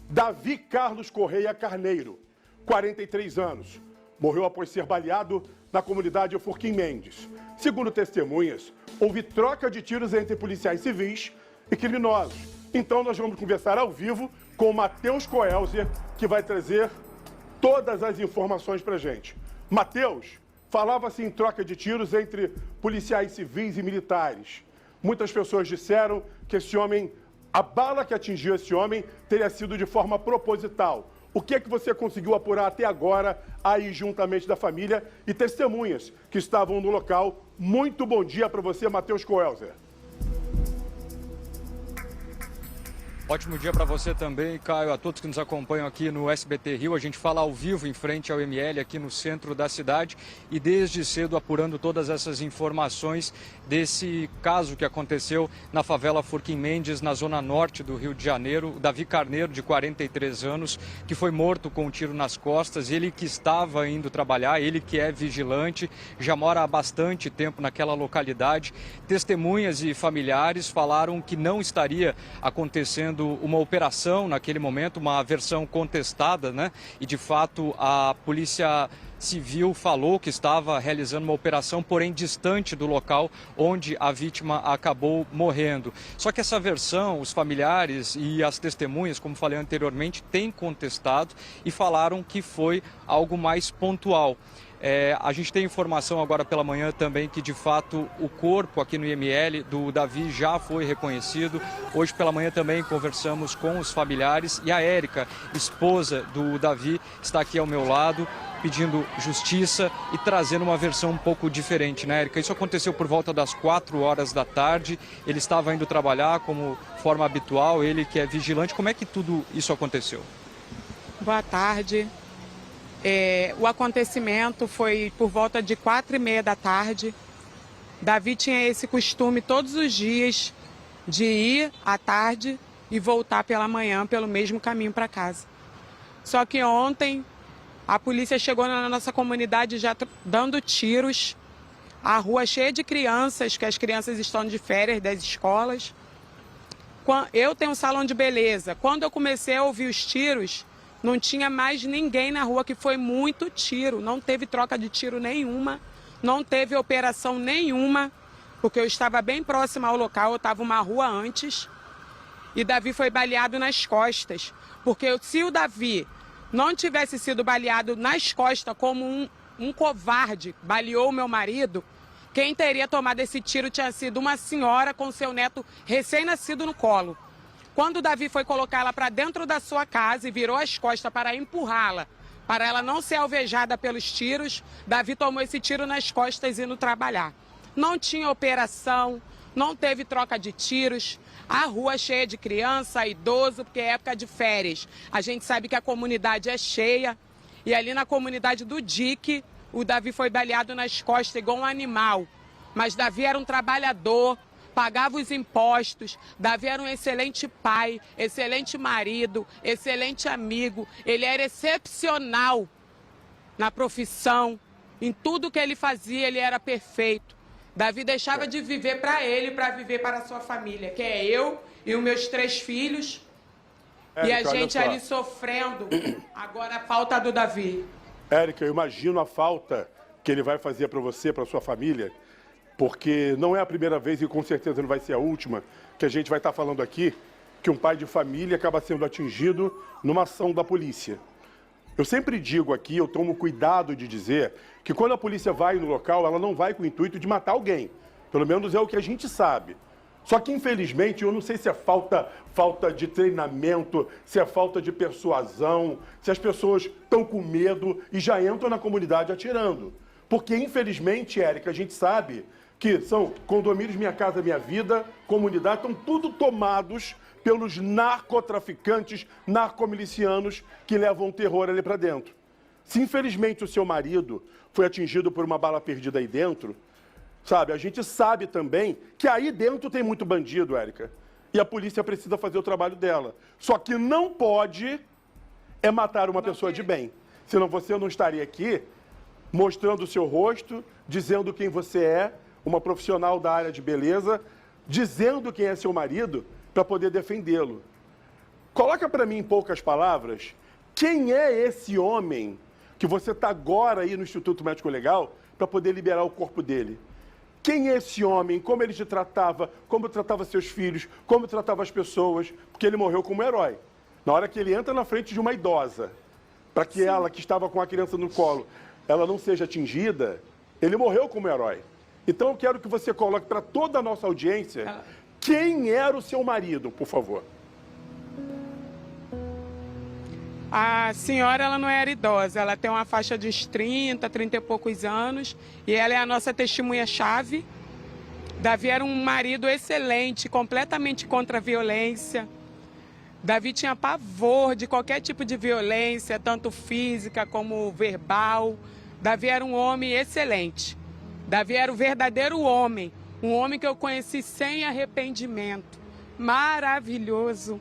Davi Carlos Correia Carneiro, 43 anos. Morreu após ser baleado na comunidade Furquim Mendes. Segundo testemunhas, houve troca de tiros entre policiais civis e criminosos. Então nós vamos conversar ao vivo com o Matheus Coelzer, que vai trazer todas as informações pra gente. Matheus, falava-se em troca de tiros entre policiais civis e militares. Muitas pessoas disseram que a bala que atingiu esse homem teria sido de forma proposital. O que é que você conseguiu apurar até agora, aí juntamente da família e testemunhas que estavam no local? Muito bom dia para você, Matheus Coelzer. Ótimo dia para você também, Caio, a todos que nos acompanham aqui no SBT Rio. A gente fala ao vivo em frente ao ML aqui no centro da cidade e desde cedo apurando todas essas informações desse caso que aconteceu na favela Furquim Mendes, na zona norte do Rio de Janeiro. O Davi Carneiro, de 43 anos, que foi morto com um tiro nas costas. Ele que estava indo trabalhar, ele que é vigilante, já mora há bastante tempo naquela localidade. Testemunhas e familiares falaram que não estaria acontecendo uma operação naquele momento, uma versão contestada, né? E de fato a Polícia Civil falou que estava realizando uma operação, porém distante do local onde a vítima acabou morrendo. Só que essa versão, os familiares e as testemunhas, como falei anteriormente, têm contestado e falaram que foi algo mais pontual. A gente tem informação agora pela manhã também que, de fato, o corpo aqui no IML do Davi já foi reconhecido. Hoje pela manhã também conversamos com os familiares e a Érica, esposa do Davi, está aqui ao meu lado pedindo justiça e trazendo uma versão um pouco diferente, né, Érica? Isso aconteceu por volta das 4 horas da tarde. Ele estava indo trabalhar como forma habitual, ele que é vigilante. Como é que tudo isso aconteceu? Boa tarde. O acontecimento foi por volta de 4h30 da tarde. Davi tinha esse costume todos os dias de ir à tarde e voltar pela manhã pelo mesmo caminho para casa. Só que ontem a polícia chegou na nossa comunidade já dando tiros. A rua cheia de crianças, que as crianças estão de férias das escolas. Eu tenho um salão de beleza. Quando eu comecei a ouvir os tiros, não tinha mais ninguém na rua, que foi muito tiro. Não teve troca de tiro nenhuma, não teve operação nenhuma, porque eu estava bem próxima ao local, eu estava uma rua antes. E Davi foi baleado nas costas, porque se o Davi não tivesse sido baleado nas costas como um covarde, baleou o meu marido, quem teria tomado esse tiro tinha sido uma senhora com seu neto recém-nascido no colo. Quando o Davi foi colocar ela para dentro da sua casa e virou as costas para empurrá-la, para ela não ser alvejada pelos tiros, Davi tomou esse tiro nas costas indo trabalhar. Não tinha operação, não teve troca de tiros, a rua cheia de criança, idoso, porque é época de férias. A gente sabe que a comunidade é cheia e ali na comunidade do Dique, o Davi foi baleado nas costas igual um animal. Mas Davi era um trabalhador, pagava os impostos. Davi era um excelente pai, excelente marido, excelente amigo. Ele era excepcional na profissão, em tudo que ele fazia ele era perfeito. Davi deixava de viver para ele, para viver para a sua família, que é eu e os meus 3 filhos. Érica, e a gente ali sofrendo agora a falta do Davi. Érica, eu imagino a falta que ele vai fazer para você, para sua família, porque não é a primeira vez e com certeza não vai ser a última que a gente vai estar falando aqui que um pai de família acaba sendo atingido numa ação da polícia. Eu sempre digo aqui, eu tomo cuidado de dizer que quando a polícia vai no local, ela não vai com o intuito de matar alguém. Pelo menos é o que a gente sabe. Só que, infelizmente, eu não sei se é falta de treinamento, se é falta de persuasão, se as pessoas estão com medo e já entram na comunidade atirando. Porque, infelizmente, Érica, a gente sabe que são condomínios Minha Casa Minha Vida, comunidade, estão tudo tomados pelos narcotraficantes, narcomilicianos que levam terror ali para dentro. Se infelizmente o seu marido foi atingido por uma bala perdida aí dentro, sabe, a gente sabe também que aí dentro tem muito bandido, Érica, e a polícia precisa fazer o trabalho dela. Só que não pode matar uma pessoa de bem, senão você não estaria aqui mostrando o seu rosto, dizendo quem você é, uma profissional da área de beleza, dizendo quem é seu marido para poder defendê-lo. Coloca para mim em poucas palavras, quem é esse homem que você está agora aí no Instituto Médico Legal para poder liberar o corpo dele? Quem é esse homem? Como ele te tratava? Como tratava seus filhos? Como tratava as pessoas? Porque ele morreu como herói. Na hora que ele entra na frente de uma idosa, para que ela, que estava com a criança no colo, ela não seja atingida, ele morreu como herói. Então eu quero que você coloque para toda a nossa audiência quem era o seu marido, por favor. A senhora, ela não era idosa, ela tem uma faixa de uns 30 e poucos anos, e ela é a nossa testemunha-chave. Davi era um marido excelente, completamente contra a violência. Davi tinha pavor de qualquer tipo de violência, tanto física como verbal. Davi era um homem excelente. Davi era o verdadeiro homem, um homem que eu conheci sem arrependimento. Maravilhoso,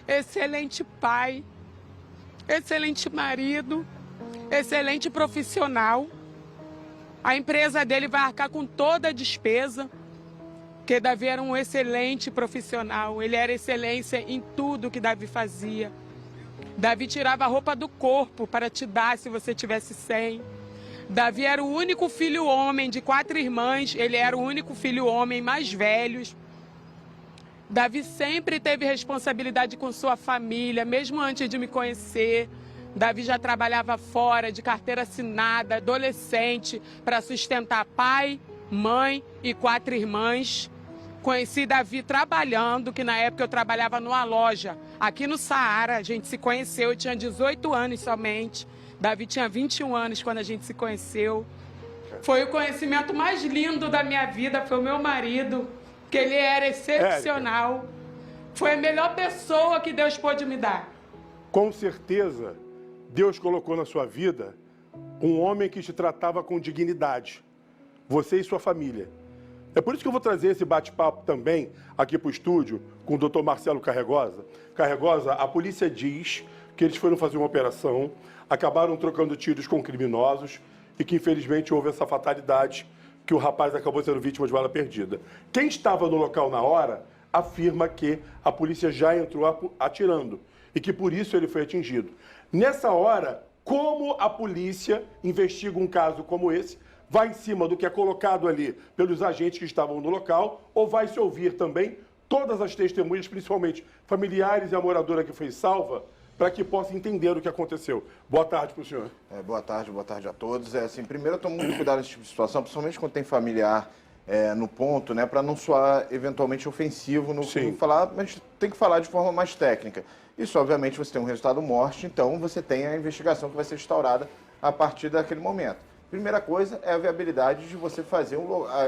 excelente pai, excelente marido, excelente profissional. A empresa dele vai arcar com toda a despesa, porque Davi era um excelente profissional. Ele era excelência em tudo que Davi fazia. Davi tirava a roupa do corpo para te dar se você tivesse sem. Davi era o único filho homem de 4 irmãs. Ele era o único filho homem mais velho. Davi sempre teve responsabilidade com sua família, mesmo antes de me conhecer. Davi já trabalhava fora, de carteira assinada, adolescente, para sustentar pai, mãe e 4 irmãs. Conheci Davi trabalhando, que na época eu trabalhava numa loja aqui no Saara. A gente se conheceu, eu tinha 18 anos somente. Davi tinha 21 anos quando a gente se conheceu. Foi o conhecimento mais lindo da minha vida, foi o meu marido, que ele era excepcional. Foi a melhor pessoa que Deus pôde me dar. Com certeza, Deus colocou na sua vida um homem que te tratava com dignidade, você e sua família. É por isso que eu vou trazer esse bate-papo também aqui para o estúdio com o Dr. Marcelo Carregosa. Carregosa, a polícia diz que eles foram fazer uma operação, acabaram trocando tiros com criminosos e que infelizmente houve essa fatalidade que o rapaz acabou sendo vítima de bala perdida. Quem estava no local na hora afirma que a polícia já entrou atirando e que por isso ele foi atingido. Nessa hora, como a polícia investiga um caso como esse, vai em cima do que é colocado ali pelos agentes que estavam no local, ou vai se ouvir também todas as testemunhas, principalmente familiares e a moradora que foi salva, para que possa entender o que aconteceu. Boa tarde para o senhor. Boa tarde a todos. Assim, primeiro eu tomo muito cuidado nesse tipo de situação, principalmente quando tem familiar no ponto, né, para não soar eventualmente ofensivo no falar, mas tem que falar de forma mais técnica. Isso, obviamente, você tem um resultado morte, então você tem a investigação que vai ser instaurada a partir daquele momento. Primeira coisa é a viabilidade de você fazer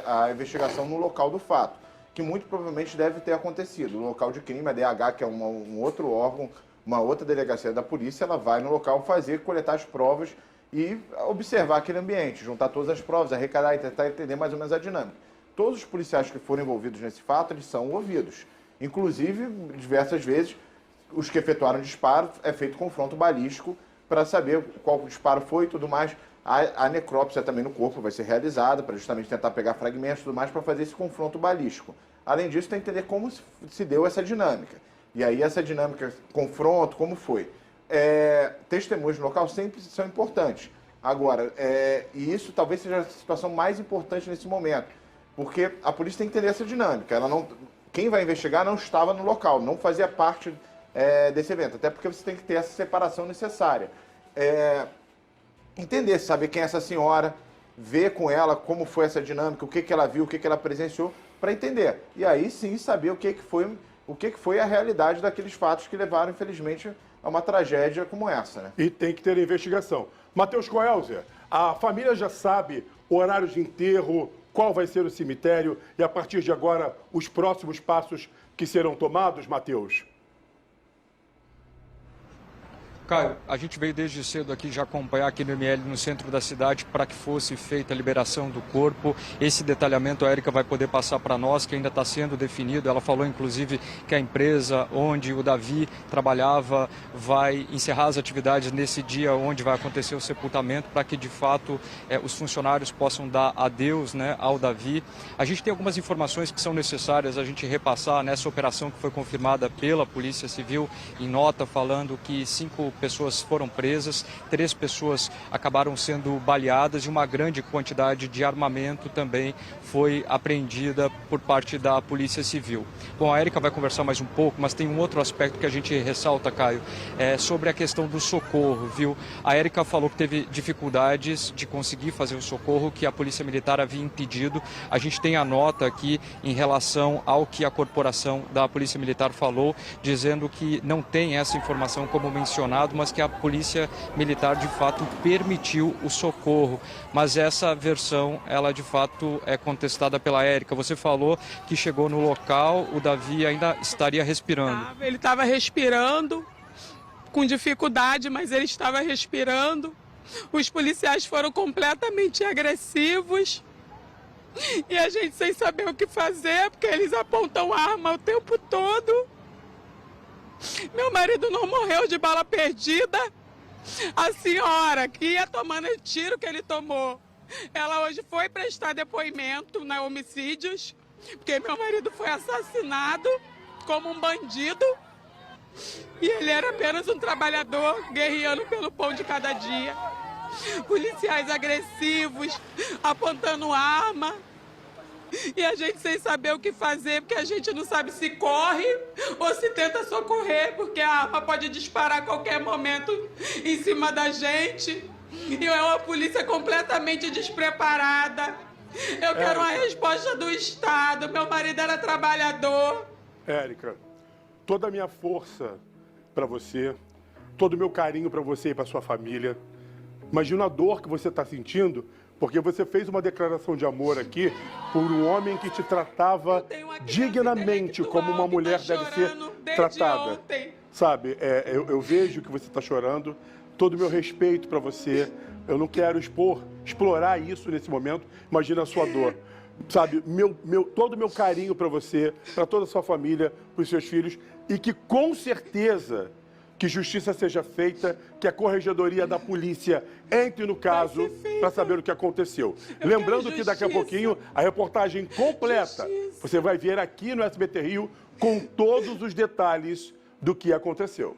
a investigação no local do fato, que muito provavelmente deve ter acontecido. O local de crime, a DH, que é um outro órgão, uma outra delegacia da polícia, ela vai no local coletar as provas e observar aquele ambiente, juntar todas as provas, arrecadar e tentar entender mais ou menos a dinâmica. Todos os policiais que foram envolvidos nesse fato, eles são ouvidos. Inclusive, diversas vezes, os que efetuaram o disparo, é feito confronto balístico para saber qual disparo foi e tudo mais. A necrópsia também no corpo vai ser realizada para justamente tentar pegar fragmentos e tudo mais para fazer esse confronto balístico. Além disso, tem que entender como se deu essa dinâmica. E aí essa dinâmica, confronto, como foi. Testemunhos no local sempre são importantes. Agora, e isso talvez seja a situação mais importante nesse momento, porque a polícia tem que entender essa dinâmica. Quem vai investigar não estava no local, não fazia parte desse evento, até porque você tem que ter essa separação necessária. Entender, saber quem é essa senhora, ver com ela como foi essa dinâmica, o que ela viu, o que ela presenciou, para entender. E aí sim saber o que foi a realidade daqueles fatos que levaram, infelizmente, a uma tragédia como essa, né? E tem que ter investigação. Matheus Coelzer, a família já sabe o horário de enterro, qual vai ser o cemitério e, a partir de agora, os próximos passos que serão tomados, Matheus? Caio, a gente veio desde cedo aqui já acompanhar aqui no ML, no centro da cidade, para que fosse feita a liberação do corpo. Esse detalhamento a Érica vai poder passar para nós, que ainda está sendo definido. Ela falou, inclusive, que a empresa onde o Davi trabalhava vai encerrar as atividades nesse dia onde vai acontecer o sepultamento, para que, de fato, os funcionários possam dar adeus, né, ao Davi. A gente tem algumas informações que são necessárias a gente repassar nessa operação que foi confirmada pela Polícia Civil, em nota falando que 5 pessoas foram presas, 3 pessoas acabaram sendo baleadas e uma grande quantidade de armamento também foi apreendida por parte da Polícia Civil. Bom, a Érica vai conversar mais um pouco, mas tem um outro aspecto que a gente ressalta, Caio, sobre a questão do socorro, viu? A Érica falou que teve dificuldades de conseguir fazer o socorro, que a Polícia Militar havia impedido. A gente tem a nota aqui em relação ao que a corporação da Polícia Militar falou, dizendo que não tem essa informação como mencionado, mas que a Polícia Militar de fato permitiu o socorro. Mas essa versão, ela de fato é contestada pela Érica. Você falou que chegou no local, o Davi ainda estaria respirando. Ele estava respirando, com dificuldade, mas ele estava respirando. Os policiais foram completamente agressivos. E a gente sem saber o que fazer, porque eles apontam arma o tempo todo. Meu marido não morreu de bala perdida. A senhora que ia tomando o tiro que ele tomou, ela hoje foi prestar depoimento na homicídios, porque meu marido foi assassinado como um bandido. E ele era apenas um trabalhador guerreando pelo pão de cada dia. Policiais agressivos, apontando arma. E a gente sem saber o que fazer, porque a gente não sabe se corre ou se tenta socorrer, porque a arma pode disparar a qualquer momento em cima da gente. E é uma polícia completamente despreparada. Eu quero uma resposta do Estado. Meu marido era trabalhador. Érica, toda a minha força para você, todo o meu carinho para você e para sua família. Imagina a dor que você está sentindo, porque você fez uma declaração de amor aqui por um homem que te tratava dignamente, como uma mulher deve ser tratada. Ontem. Sabe, eu vejo que você está chorando, todo o meu respeito para você. Eu não quero explorar isso nesse momento. Imagina a sua dor. Sabe, todo o meu carinho para você, para toda a sua família, para os seus filhos, e que com certeza que justiça seja feita, que a corregedoria da polícia entre no caso para saber o que aconteceu. Lembrando que daqui a pouquinho a reportagem completa você vai ver aqui no SBT Rio com todos os detalhes do que aconteceu.